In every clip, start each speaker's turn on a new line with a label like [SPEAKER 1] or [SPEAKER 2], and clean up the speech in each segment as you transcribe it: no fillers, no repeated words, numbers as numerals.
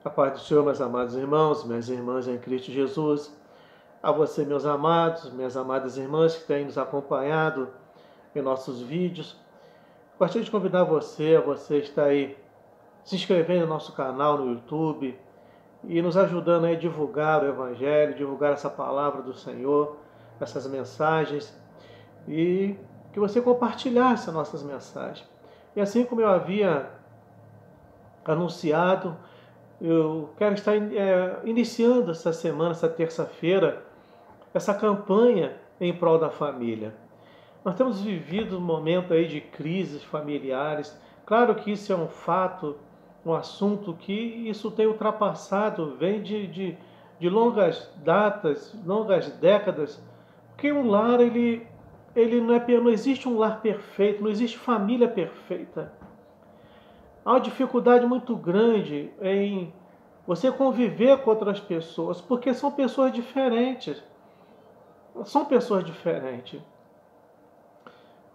[SPEAKER 1] A paz do Senhor, meus amados irmãos, minhas irmãs em Cristo Jesus. A você, meus amados, minhas amadas irmãs que têm nos acompanhado em nossos vídeos. Gostaria de convidar você, a você estar aí se inscrevendo no nosso canal no YouTube e nos ajudando a divulgar o Evangelho, divulgar essa palavra do Senhor, essas mensagens, e que você compartilhasse as nossas mensagens. E assim como eu havia anunciado, eu quero estar iniciando essa semana, essa terça-feira, essa campanha em prol da família. Nós temos vivido um momento aí de crises familiares. Claro que isso é um fato, um assunto que isso tem ultrapassado, vem de longas datas, longas décadas, porque um lar, não existe um lar perfeito, não existe família perfeita. Há uma dificuldade muito grande em você conviver com outras pessoas, porque são pessoas diferentes. São pessoas diferentes.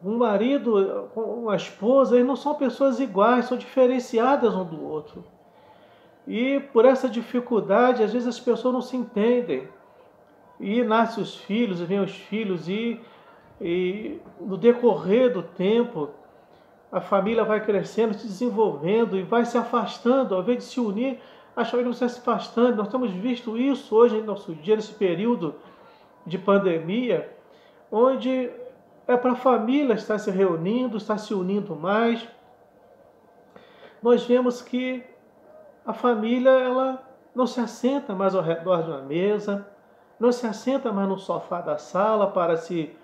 [SPEAKER 1] Um marido, uma esposa, eles não são pessoas iguais, são diferenciadas um do outro. E por essa dificuldade, às vezes as pessoas não se entendem. E nascem os filhos, e vêm os filhos, e no decorrer do tempo, a família vai crescendo, se desenvolvendo e vai se afastando. Ao invés de se unir, a família vai se afastando. Nós temos visto isso hoje, no nosso dia, nesse período de pandemia, onde é para a família estar se reunindo, estar se unindo mais. Nós vemos que a família, ela não se assenta mais ao redor de uma mesa, não se assenta mais no sofá da sala para se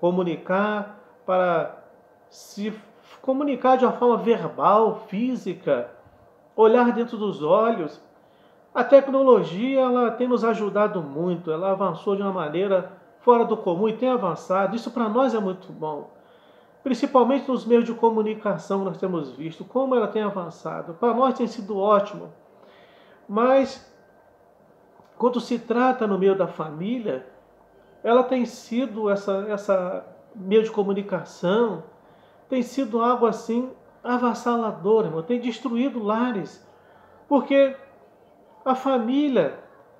[SPEAKER 1] comunicar, para se comunicar de uma forma verbal, física, olhar dentro dos olhos. A tecnologia, ela tem nos ajudado muito, ela avançou de uma maneira fora do comum e tem avançado. Isso para nós é muito bom, principalmente nos meios de comunicação que nós temos visto, como ela tem avançado. Para nós tem sido ótimo, mas quando se trata no meio da família, ela tem sido, essa meio de comunicação, tem sido algo assim avassalador, irmão. Tem destruído lares, porque a família,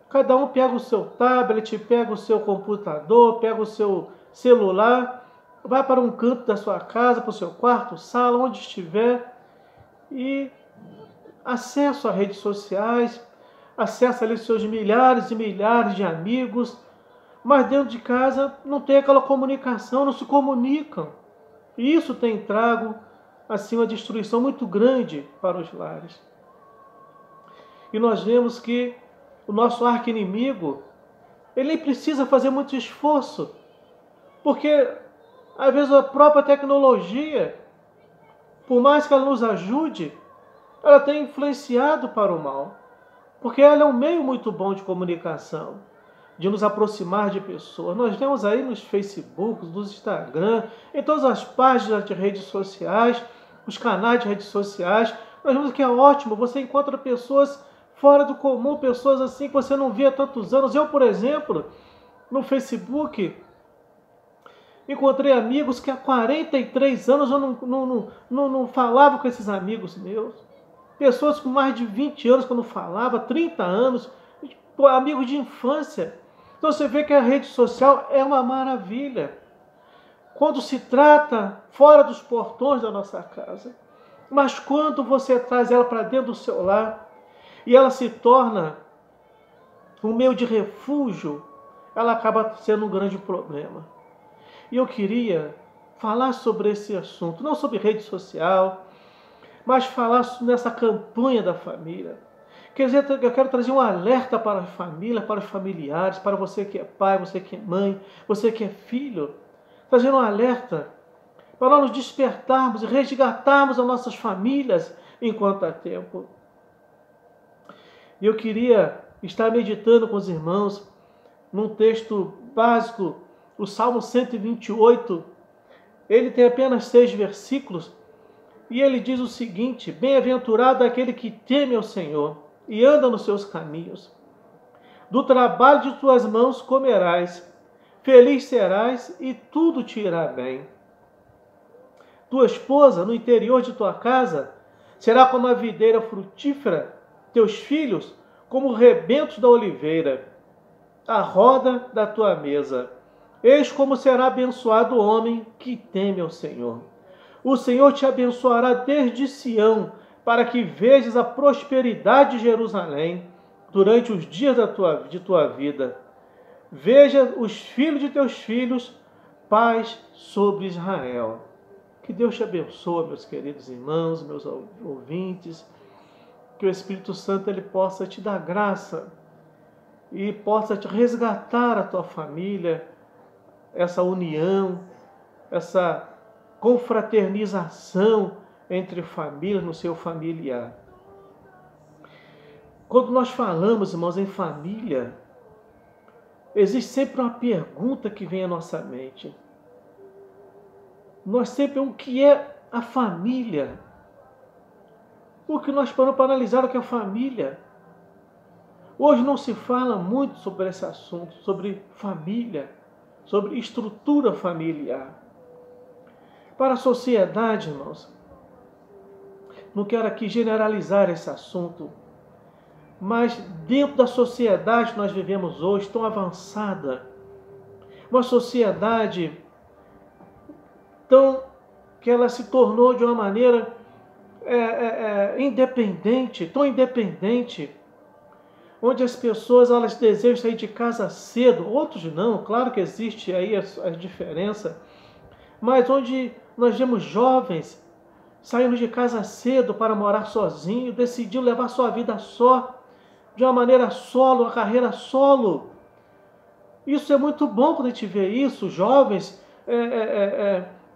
[SPEAKER 1] cada um pega o seu tablet, pega o seu computador, pega o seu celular, vai para um canto da sua casa, para o seu quarto, sala, onde estiver, e acesso a redes sociais, acessa ali seus milhares e milhares de amigos, mas dentro de casa não tem aquela comunicação, não se comunicam. E isso tem trago assim uma destruição muito grande para os lares. E nós vemos que o nosso arqui-inimigo, ele precisa fazer muito esforço, porque às vezes a própria tecnologia, por mais que ela nos ajude, ela tem influenciado para o mal, porque ela é um meio muito bom de comunicação, de nos aproximar de pessoas. Nós vemos aí nos Facebook, nos Instagram, em todas as páginas de redes sociais, os canais de redes sociais, nós vemos que é ótimo, você encontra pessoas fora do comum, pessoas assim que você não via há tantos anos. Eu, por exemplo, no Facebook, encontrei amigos que há 43 anos eu não falava com esses amigos meus. Pessoas com mais de 20 anos que eu não falava, 30 anos, amigos de infância. Então você vê que a rede social é uma maravilha quando se trata fora dos portões da nossa casa. Mas quando você traz ela para dentro do seu lar e ela se torna um meio de refúgio, ela acaba sendo um grande problema. E eu queria falar sobre esse assunto, não sobre rede social, mas falar nessa campanha da família. Quer dizer, eu quero trazer um alerta para a família, para os familiares, para você que é pai, você que é mãe, você que é filho. Trazer um alerta para nós nos despertarmos e resgatarmos as nossas famílias enquanto há tempo. E eu queria estar meditando com os irmãos num texto básico, o Salmo 128. Ele tem apenas 6 versículos e ele diz o seguinte: bem-aventurado aquele que teme ao Senhor e anda nos seus caminhos. Do trabalho de tuas mãos comerás, feliz serás e tudo te irá bem. Tua esposa no interior de tua casa será como a videira frutífera teus filhos como rebentos da oliveira, a roda da tua mesa. Eis como será abençoado o homem que teme ao Senhor. O Senhor te abençoará desde Sião, para que vejas a prosperidade de Jerusalém durante os dias de tua vida. Veja os filhos de teus filhos, paz sobre Israel. Que Deus te abençoe, meus queridos irmãos, meus ouvintes. Que o Espírito Santo ele possa te dar graça e possa te resgatar a tua família, essa união, essa confraternização entre famílias no seu familiar. Quando nós falamos, irmãos, em família, existe sempre uma pergunta que vem à nossa mente. Nós sempre, o que é a família? O que nós paramos para analisar o que é a família? Hoje não se fala muito sobre esse assunto, sobre família, sobre estrutura familiar. Para a sociedade, irmãos, não quero aqui generalizar esse assunto, mas dentro da sociedade que nós vivemos hoje, tão avançada, uma sociedade tão que ela se tornou de uma maneira independente, tão independente, onde as pessoas elas desejam sair de casa cedo, outros não, claro que existe aí a diferença, mas onde nós vemos jovens saindo de casa cedo para morar sozinho, decidiu levar sua vida só, de uma maneira solo, uma carreira solo. Isso é muito bom quando a gente vê isso, jovens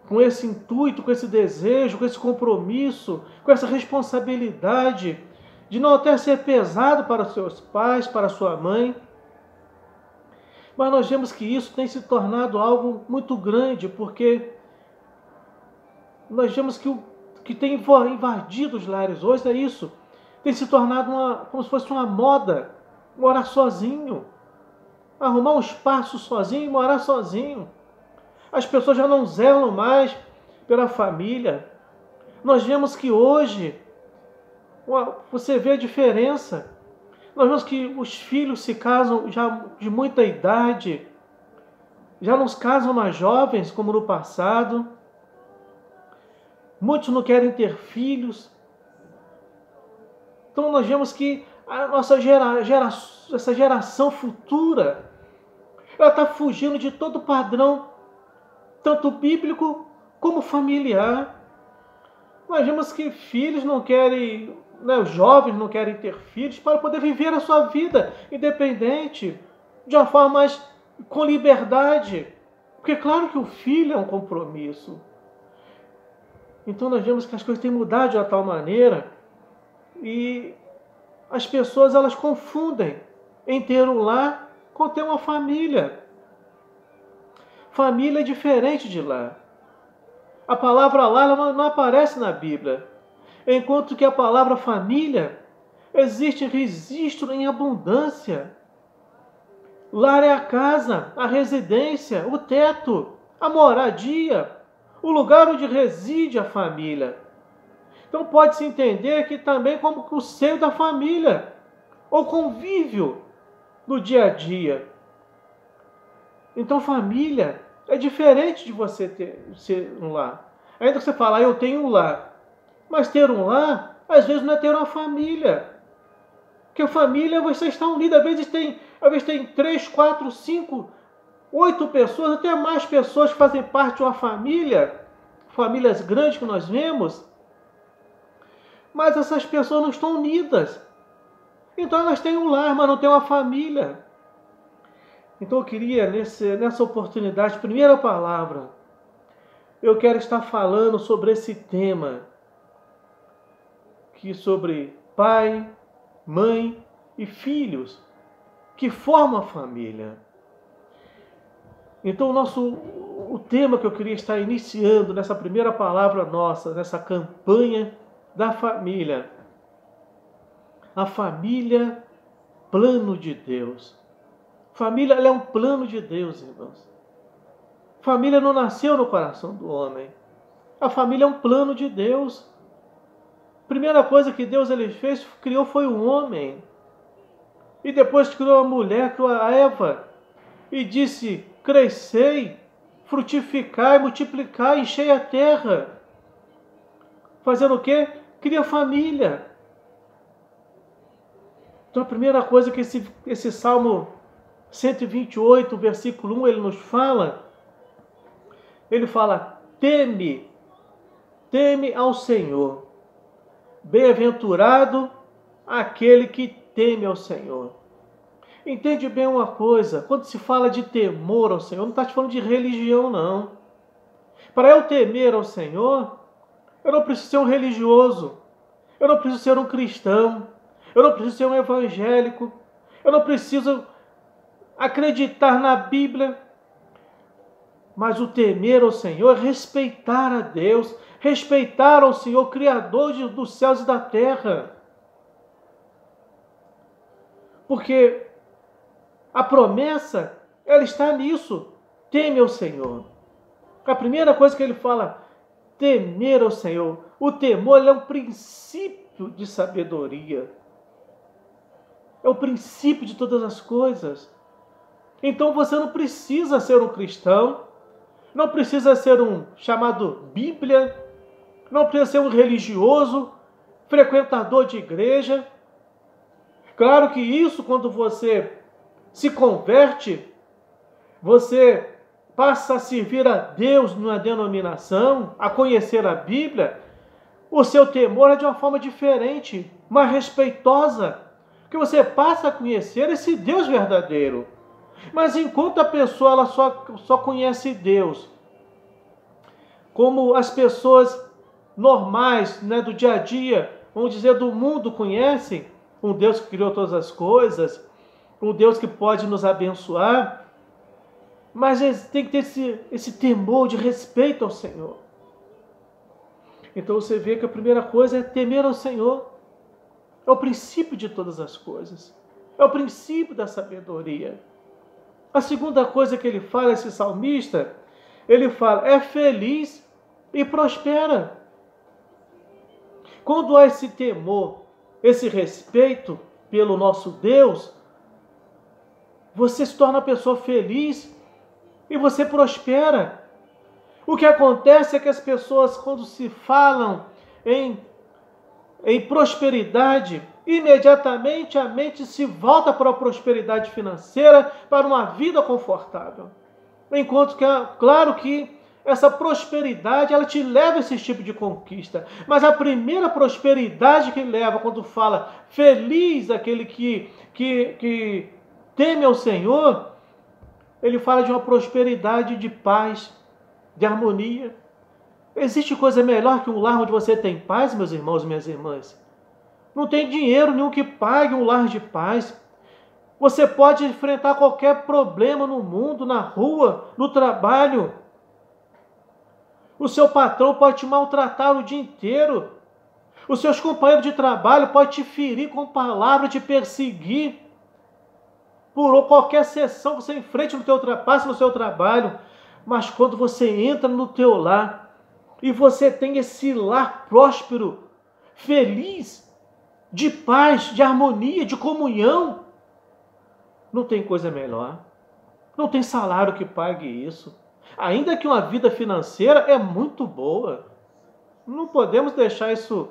[SPEAKER 1] com esse intuito, com esse desejo, com esse compromisso, com essa responsabilidade de não até ser pesado para os seus pais, para a sua mãe. Mas nós vemos que isso tem se tornado algo muito grande, porque nós vemos que tem invadido os lares hoje, é isso. Tem se tornado como se fosse uma moda, morar sozinho, arrumar um espaço sozinho e morar sozinho. As pessoas já não zelam mais pela família. Nós vemos que hoje, você vê a diferença. Nós vemos que os filhos se casam já de muita idade, já não se casam mais jovens como no passado. Muitos não querem ter filhos. Então nós vemos que a nossa essa geração futura, ela está fugindo de todo padrão, tanto bíblico como familiar. Nós vemos que filhos não querem, os jovens não querem ter filhos para poder viver a sua vida independente, de uma forma mais com liberdade. Porque claro que o filho é um compromisso. Então nós vemos que as coisas têm mudado de uma tal maneira e as pessoas elas confundem em ter um lar com ter uma família. Família é diferente de lar. A palavra lar ela não aparece na Bíblia, enquanto que a palavra família existe registro em abundância. Lar é a casa, a residência, o teto, a moradia, o lugar onde reside a família. Então pode-se entender que também como o seio da família, ou convívio no dia a dia. Então família é diferente de você ser um lar. Ainda que você fala, eu tenho um lar. Mas ter um lar, às vezes não é ter uma família. Porque a família você está unido. Às vezes tem 3, 4, 5, 8 pessoas, até mais pessoas que fazem parte de uma família. Famílias grandes que nós vemos. Mas essas pessoas não estão unidas. Então elas têm um lar, mas não têm uma família. Então eu queria, nessa oportunidade, primeira palavra, eu quero estar falando sobre esse tema, sobre pai, mãe e filhos, que formam a família. Então o tema que eu queria estar iniciando nessa primeira palavra nossa, nessa campanha da família, a família, plano de Deus. Família ela é um plano de Deus, irmãos. Família não nasceu no coração do homem. A família é um plano de Deus. primeira coisa que Deus ele fez, criou foi o homem. E depois criou a mulher, criou a Eva. E disse, crescei, frutificai, multiplicai, enchei a terra. Fazendo o quê? Cria família. Então a primeira coisa que esse Salmo 128, versículo 1, ele nos fala, ele fala, teme ao Senhor. Bem-aventurado aquele que teme ao Senhor. Entende bem uma coisa, quando se fala de temor ao Senhor, não está te falando de religião, não. Para eu temer ao Senhor, eu não preciso ser um religioso, eu não preciso ser um cristão, eu não preciso ser um evangélico, eu não preciso acreditar na Bíblia. Mas o temer ao Senhor é respeitar a Deus, respeitar ao Senhor, Criador dos céus e da terra. Porque a promessa, ela está nisso. Teme ao Senhor. A primeira coisa que ele fala, temer ao Senhor. O temor é um princípio de sabedoria. É o princípio de todas as coisas. Então você não precisa ser um cristão, não precisa ser um chamado Bíblia, não precisa ser um religioso, frequentador de igreja. Claro que isso, quando você se converte, você passa a servir a Deus numa denominação, a conhecer a Bíblia, o seu temor é de uma forma diferente, mais respeitosa, que você passa a conhecer esse Deus verdadeiro. Mas enquanto a pessoa ela só conhece Deus, como as pessoas normais, né, do dia a dia, vamos dizer, do mundo conhecem, um Deus que criou todas as coisas, um Deus que pode nos abençoar, mas tem que ter esse temor de respeito ao Senhor. Então você vê que a primeira coisa é temer ao Senhor. É o princípio de todas as coisas. É o princípio da sabedoria. A segunda coisa que ele fala, esse salmista, ele fala, é feliz e prospera. Quando há esse temor, esse respeito pelo nosso Deus, você se torna uma pessoa feliz e você prospera. O que acontece é que as pessoas, quando se falam em prosperidade, imediatamente a mente se volta para a prosperidade financeira, para uma vida confortável. Enquanto que, claro que essa prosperidade, ela te leva a esse tipo de conquista. Mas a primeira prosperidade que leva, quando fala feliz aquele que teme ao Senhor, ele fala de uma prosperidade de paz, de harmonia. Existe coisa melhor que um lar onde você tem paz, meus irmãos e minhas irmãs? Não tem dinheiro nenhum que pague um lar de paz. Você pode enfrentar qualquer problema no mundo, na rua, no trabalho. O seu patrão pode te maltratar o dia inteiro. Os seus companheiros de trabalho podem te ferir com palavras, te perseguir por qualquer sessão que você enfrente no teu passe no seu trabalho. Mas quando você entra no teu lar e você tem esse lar próspero, feliz, de paz, de harmonia, de comunhão, não tem coisa melhor. Não tem salário que pague isso. Ainda que uma vida financeira é muito boa. Não podemos deixar isso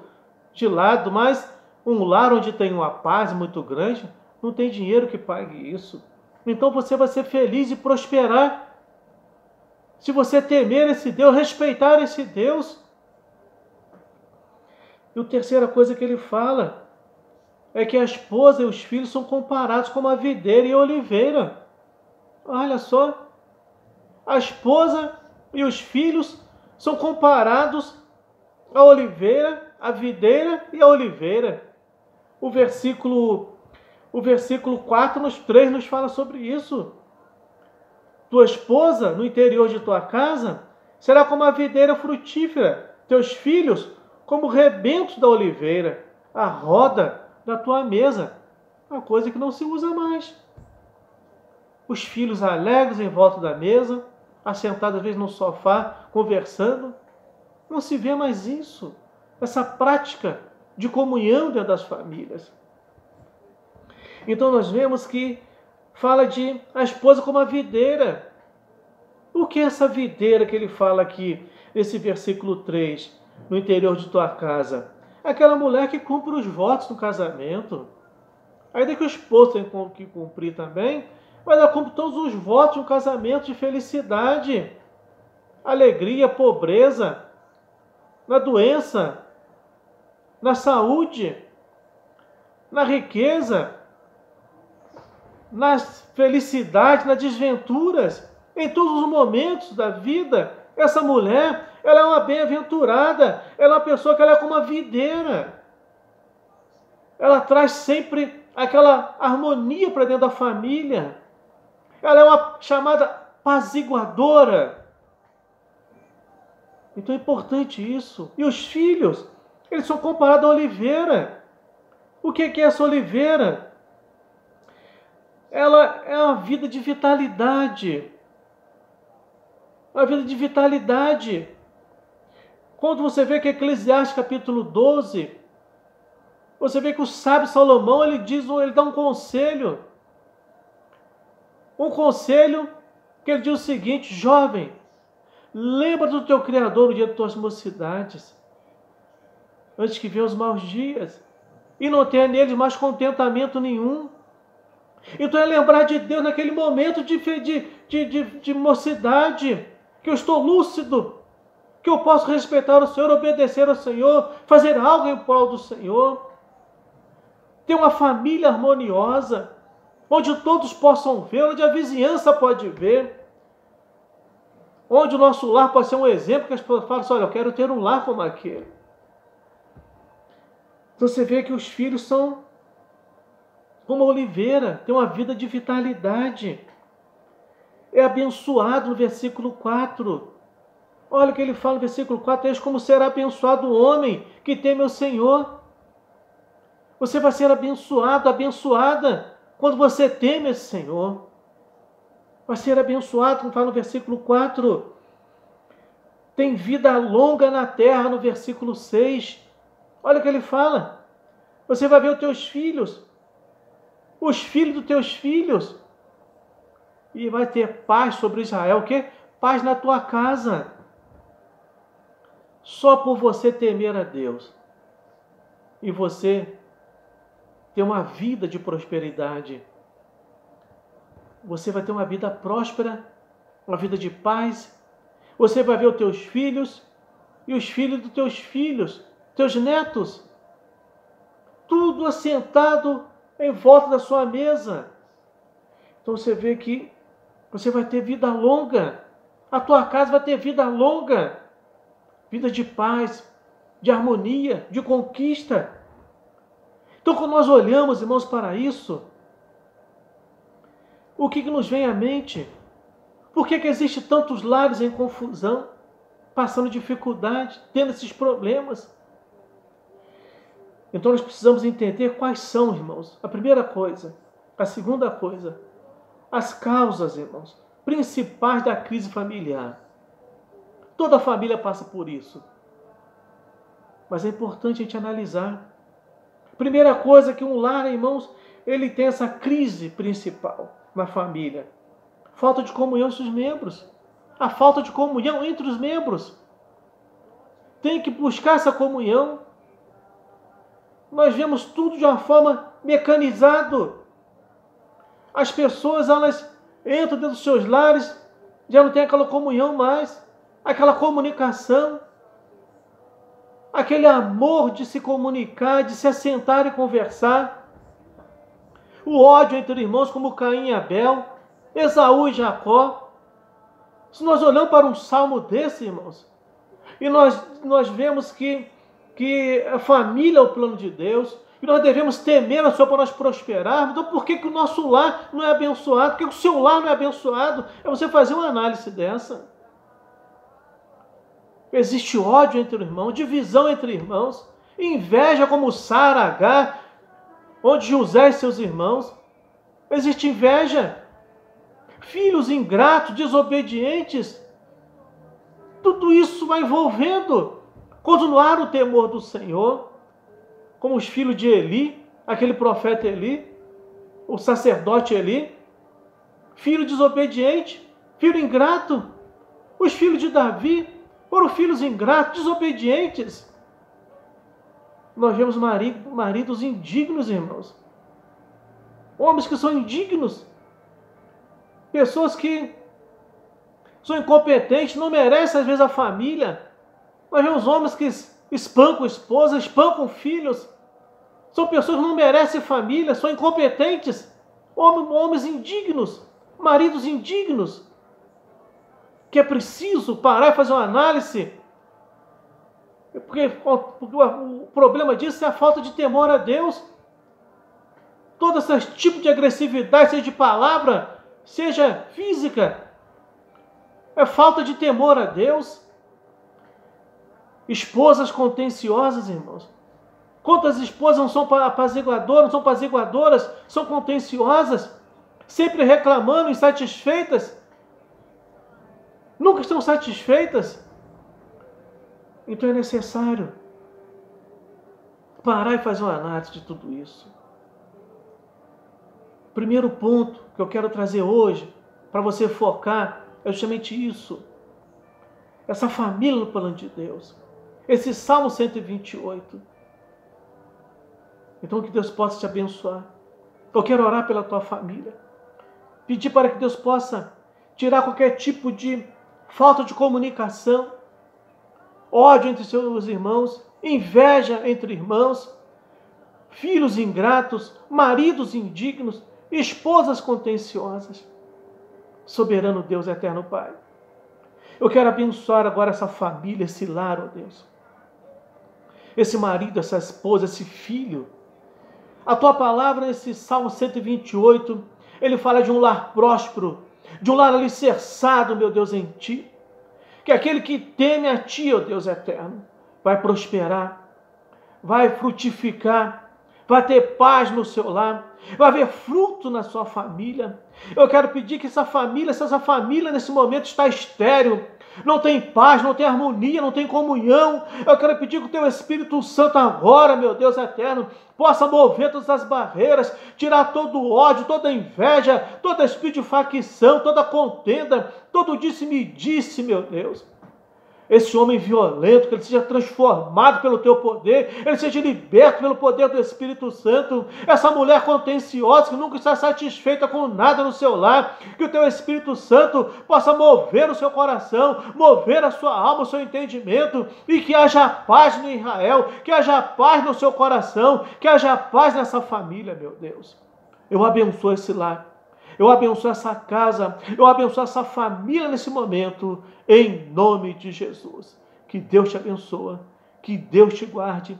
[SPEAKER 1] de lado, mas um lar onde tem uma paz muito grande, não tem dinheiro que pague isso. Então você vai ser feliz e prosperar. Se você temer esse Deus, respeitar esse Deus. E a terceira coisa que ele fala é que a esposa e os filhos são comparados como a videira e a oliveira. Olha só. A esposa e os filhos são comparados à oliveira, à videira e à oliveira. O versículo 4, 3 nos fala sobre isso. Tua esposa, no interior de tua casa, será como a videira frutífera. Teus filhos, como rebentos da oliveira. A roda da tua mesa. Uma coisa que não se usa mais. Os filhos alegres em volta da mesa, assentados às vezes no sofá, conversando. Não se vê mais isso. Essa prática de comunhão dentro das famílias. Então nós vemos que fala de a esposa como a videira. O que é essa videira que ele fala aqui, nesse versículo 3, no interior de tua casa? Aquela mulher que cumpre os votos no casamento. Ainda que o esposo tem que cumprir também, mas ela cumpre todos os votos de um casamento de felicidade, alegria, pobreza, na doença, na saúde, na riqueza, nas felicidades, nas desventuras, em todos os momentos da vida. Essa mulher, ela é uma bem-aventurada, ela é uma pessoa que ela é como uma videira. Ela traz sempre aquela harmonia para dentro da família. Ela é uma chamada apaziguadora. Então é importante isso. E os filhos, eles são comparados à oliveira. O que é essa oliveira? Ela é uma vida de vitalidade. Uma vida de vitalidade. Quando você vê que Eclesiastes capítulo 12, você vê que o sábio Salomão, ele dá um conselho. Um conselho que ele diz o seguinte: jovem, lembra do teu Criador no dia de tuas mocidades, antes que venham os maus dias, e não tenha neles mais contentamento nenhum. Então é lembrar de Deus naquele momento de mocidade, que eu estou lúcido, que eu posso respeitar o Senhor, obedecer ao Senhor, fazer algo em prol do Senhor. Ter uma família harmoniosa, onde todos possam ver, onde a vizinhança pode ver, onde o nosso lar pode ser um exemplo, que as pessoas falam assim: olha, eu quero ter um lar como aquele. Então você vê que os filhos são como a oliveira, tem uma vida de vitalidade. É abençoado no versículo 4. Olha o que ele fala no versículo 4: eis como será abençoado o homem que teme ao Senhor. Você vai ser abençoado, abençoada, quando você teme esse Senhor. Vai ser abençoado, como fala no versículo 4. Tem vida longa na terra, no versículo 6. Olha o que ele fala. Você vai ver os teus filhos, os filhos dos teus filhos, e vai ter paz sobre Israel. O quê? Paz na tua casa. Só por você temer a Deus e você ter uma vida de prosperidade, você vai ter uma vida próspera, uma vida de paz. Você vai ver os teus filhos e os filhos dos teus filhos, teus netos, tudo assentado em volta da sua mesa. Então você vê que você vai ter vida longa, a tua casa vai ter vida longa, vida de paz, de harmonia, de conquista. Então, quando nós olhamos, irmãos, para isso, o que nos vem à mente? Por que existem tantos lares em confusão, passando dificuldade, tendo esses problemas? Então, nós precisamos entender quais são, irmãos, a primeira coisa. A segunda coisa, as causas, irmãos, principais da crise familiar. Toda família passa por isso. Mas é importante a gente analisar. Primeira coisa, que um lar, irmãos, ele tem essa crise principal na família. Falta de comunhão entre os membros. A falta de comunhão entre os membros. Tem que buscar essa comunhão. Nós vemos tudo de uma forma mecanizada. As pessoas, elas entram dentro dos seus lares, já não tem aquela comunhão mais, aquela comunicação, aquele amor de se comunicar, de se assentar e conversar. O ódio entre irmãos, como Caim e Abel, Esaú e Jacó. Se nós olhamos para um salmo desse, irmãos, e nós vemos que a família é o plano de Deus, e nós devemos temer a Senhor para nós prosperarmos. Então por que o nosso lar não é abençoado? Por que o seu lar não é abençoado? É você fazer uma análise dessa. Existe ódio entre os irmãos, divisão entre irmãos, inveja como Sara, Agar, onde José e seus irmãos. Existe inveja, filhos ingratos, desobedientes. Tudo isso vai envolvendo quando não há o temor do Senhor. como os filhos de Eli, aquele profeta Eli, o sacerdote Eli, filho desobediente, filho ingrato. Os filhos de Davi foram filhos ingratos, desobedientes. Nós vemos maridos indignos, irmãos. Homens que são indignos. Pessoas que são incompetentes, não merecem às vezes a família. Nós vemos homens que espancam esposas, espancam filhos. São pessoas que não merecem família, são incompetentes. Homens indignos, maridos indignos. Que é preciso parar e fazer uma análise. Porque o problema disso é a falta de temor a Deus. Todo esse tipo de agressividade, seja de palavra, seja física, é falta de temor a Deus. Esposas contenciosas, irmãos. Quantas esposas não são apaziguadoras, não são apaziguadoras, são contenciosas, sempre reclamando, insatisfeitas, nunca estão satisfeitas. Então é necessário parar e fazer uma análise de tudo isso. Primeiro ponto que eu quero trazer hoje, para você focar, é justamente isso. Essa família no plano de Deus. Esse Salmo 128. Então que Deus possa te abençoar. Eu quero orar pela tua família. Pedir para que Deus possa tirar qualquer tipo de falta de comunicação, ódio entre seus irmãos, inveja entre irmãos, filhos ingratos, maridos indignos, esposas contenciosas. Soberano Deus, eterno Pai, eu quero abençoar agora essa família, esse lar, ó Deus. Esse marido, essa esposa, esse filho. A tua palavra nesse Salmo 128, ele fala de um lar próspero, de um lar alicerçado, meu Deus, em Ti. Que aquele que teme a Ti, ó Deus eterno, vai prosperar, vai frutificar, vai ter paz no seu lar, vai haver fruto na sua família. Eu quero pedir que essa família nesse momento está estéril, não tem paz, não tem harmonia, não tem comunhão. Eu quero pedir que o Teu Espírito Santo agora, meu Deus eterno, possa mover todas as barreiras, tirar todo o ódio, toda a inveja, todo espírito de facção, toda contenda, todo disse-me-disse, meu Deus. Esse homem violento, que ele seja transformado pelo Teu poder, ele seja liberto pelo poder do Espírito Santo. Essa mulher contenciosa, que nunca está satisfeita com nada no seu lar, que o Teu Espírito Santo possa mover o seu coração, mover a sua alma, o seu entendimento, e que haja paz no Israel, que haja paz no seu coração, que haja paz nessa família, meu Deus. Eu abençoo esse lar. Eu abençoo essa casa, eu abençoo essa família nesse momento, em nome de Jesus. Que Deus te abençoe, que Deus te guarde,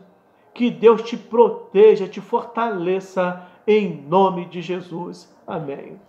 [SPEAKER 1] que Deus te proteja, te fortaleça, em nome de Jesus. Amém.